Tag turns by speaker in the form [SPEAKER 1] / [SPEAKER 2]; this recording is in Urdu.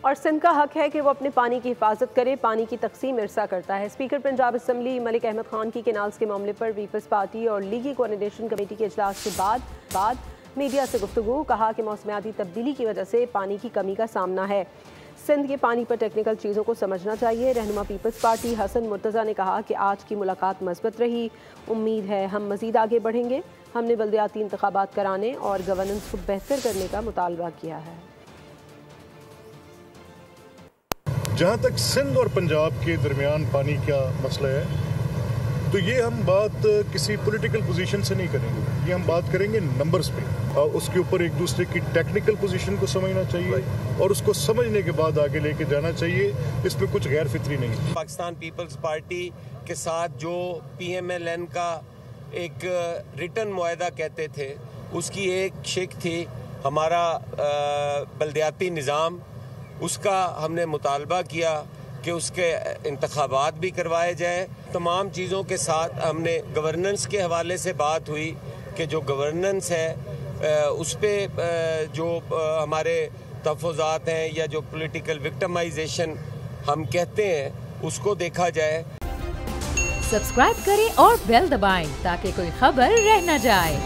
[SPEAKER 1] اور سندھ کا حق ہے کہ وہ اپنے پانی کی حفاظت کرے، پانی کی تقسیم عرصہ کرتا ہے۔ اسپیکر پنجاب اسمبلی ملک احمد خان کی کینالز کے معاملے پر پیپلز پارٹی اور لیگی کوآرڈینیشن کمیٹی کے اجلاس کے بعد میڈیا سے گفتگو، کہا کہ موسمیاتی تبدیلی کی وجہ سے پانی کی کمی کا سامنا ہے، سندھ کے پانی پر ٹیکنیکل چیزوں کو سمجھنا چاہیے۔ رہنما پیپلز پارٹی حسن مرتضیٰ نے کہا کہ آج کی ملاقات مثبت رہی، امید ہے ہم مزید آگے بڑھیں گے۔ ہم نے بلدیاتی انتخابات کرانے اور گورننس کو بہتر کرنے کا مطالبہ کیا ہے۔
[SPEAKER 2] جہاں تک سندھ اور پنجاب کے درمیان پانی کا مسئلہ ہے تو یہ ہم بات کسی پولیٹیکل پوزیشن سے نہیں کریں گے، یہ ہم بات کریں گے نمبرز پہ، اس کے اوپر ایک دوسرے کی ٹیکنیکل پوزیشن کو سمجھنا چاہیے اور اس کو سمجھنے کے بعد آگے لے کے جانا چاہیے، اس میں کچھ غیر فطری نہیں۔
[SPEAKER 3] پاکستان پیپلز پارٹی کے ساتھ جو PMLN کا ایک ریٹن معاہدہ کہتے تھے، اس کی ایک شق تھی ہمارا بلدیاتی نظام، اس کا ہم نے مطالبہ کیا کہ اس کے انتخابات بھی کروائے جائیں۔ تمام چیزوں کے ساتھ ہم نے گورننس کے حوالے سے بات ہوئی کہ جو گورننس ہے اس پہ جو ہمارے تحفظات ہیں یا جو پولیٹیکل وکٹمائزیشن ہم کہتے ہیں اس کو دیکھا جائے۔
[SPEAKER 4] سبسکرائب کریں اور بیل دبائیں تاکہ کوئی خبر رہ نہ جائے۔